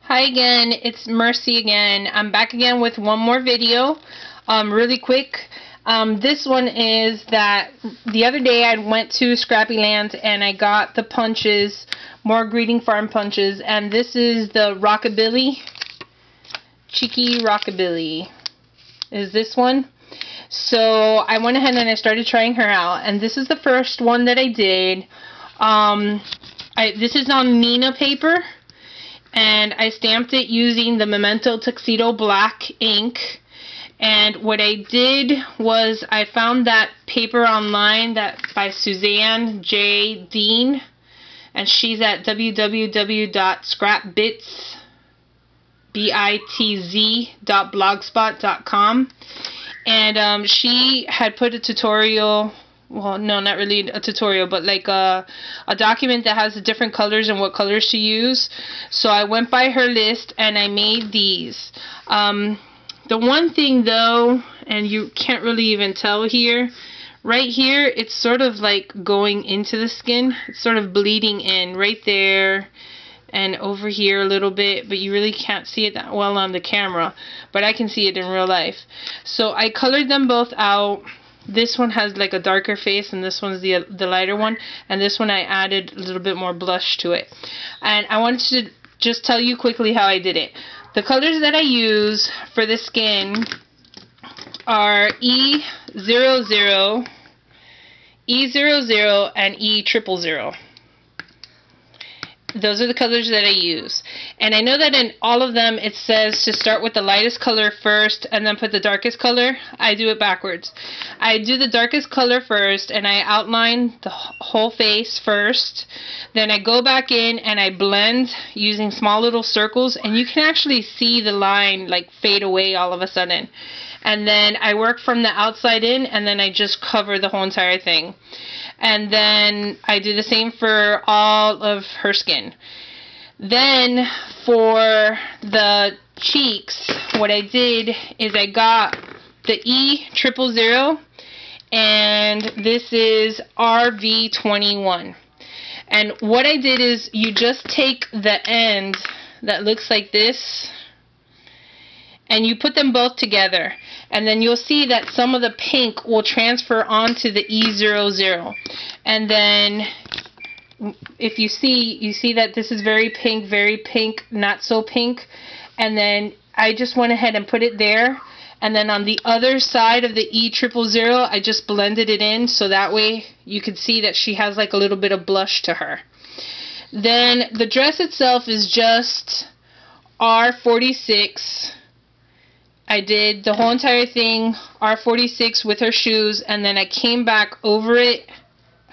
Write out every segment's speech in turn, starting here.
Hi again, it's Mercy again. I'm back again with one more video, really quick. This one is that the other day I went to Scrappyland and I got the punches, more Greeting Farm punches, and this is the Rockabilly, Cheeky Rockabilly, is this one. So I went ahead and I started trying her out, and this is the first one that I did. This is on Nina paper. And I stamped it using the Memento Tuxedo Black ink. And what I did was I found that paper online by Suzanne J. Dean. And she's at www.scrapbits.blogspot.com. And she had put a tutorial. Well, no, not really a tutorial, but like a document that has the different colors and what colors to use. So I went by her list and I made these. The one thing though, and you can't really even tell here, right here, it's sort of like going into the skin. It's sort of bleeding in right there and over here a little bit, but you really can't see it that well on the camera. But I can see it in real life. So I colored them both out. This one has like a darker face and this one's the lighter one, and this one I added a little bit more blush to it. And I wanted to just tell you quickly how I did it. The colors that I use for the skin are E00, E00 and E000. Those are the colors that I use. And I know that in all of them it says to start with the lightest color first and then put the darkest color. I do it backwards. I do the darkest color first and I outline the whole face first. Then I go back in and I blend using small little circles, and you can actually see the line like fade away all of a sudden. And then I work from the outside in, and then I just cover the whole entire thing. And then I do the same for all of her skin. Then for the cheeks, what I did is I got the E000, and this is RV21. And what I did is you just take the end that looks like this, and you put them both together, and then you'll see that some of the pink will transfer onto the E00. And then if you see that this is very pink, not so pink. And then I just went ahead and put it there, and then on the other side of the E000 I just blended it in, so that way you could see that she has like a little bit of blush to her. Then the dress itself is just R46. I did the whole entire thing R46 with her shoes, and then I came back over it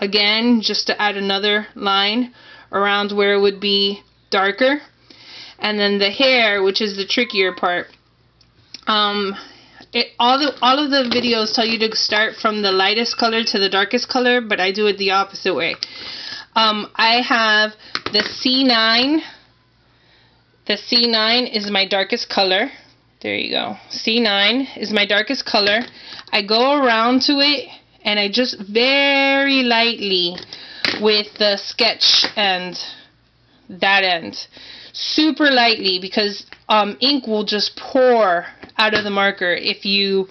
again just to add another line around where it would be darker. And then the hair, which is the trickier part, all of the videos tell you to start from the lightest color to the darkest color, but I do it the opposite way. I have the C9. The C9 is my darkest color. There you go. C9 is my darkest color. I go around to it and I just very lightly with the sketch and that end. Super lightly, because ink will just pour out of the marker. If you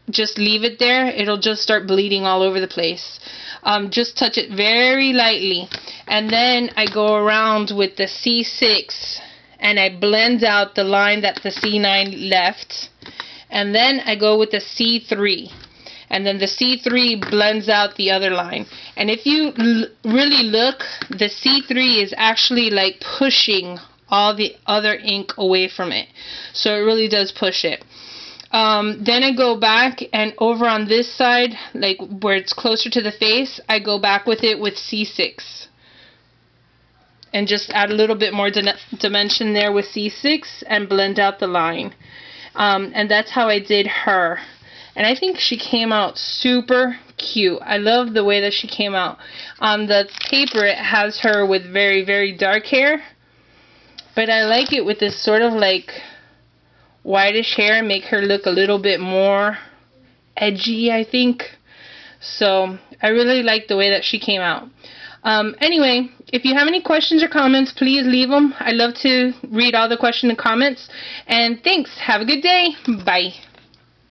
just leave it there, it'll just start bleeding all over the place. Just touch it very lightly. And then I go around with the C6 and I blend out the line that the C9 left, and then I go with the C3, and then the C3 blends out the other line. And if you really look, the C3 is actually like pushing all the other ink away from it, so it really does push it. Then I go back, and over on this side, like where it's closer to the face, I go back with it with C6. And just add a little bit more dimension there with C6 and blend out the line. And that's how I did her. And I think she came out super cute. I love the way that she came out. On the paper it has her with very, very dark hair. But I like it with this sort of like whitish hair, make her look a little bit more edgy, I think. So I really like the way that she came out. Anyway, if you have any questions or comments, please leave them. I love to read all the questions and comments. And thanks. Have a good day. Bye.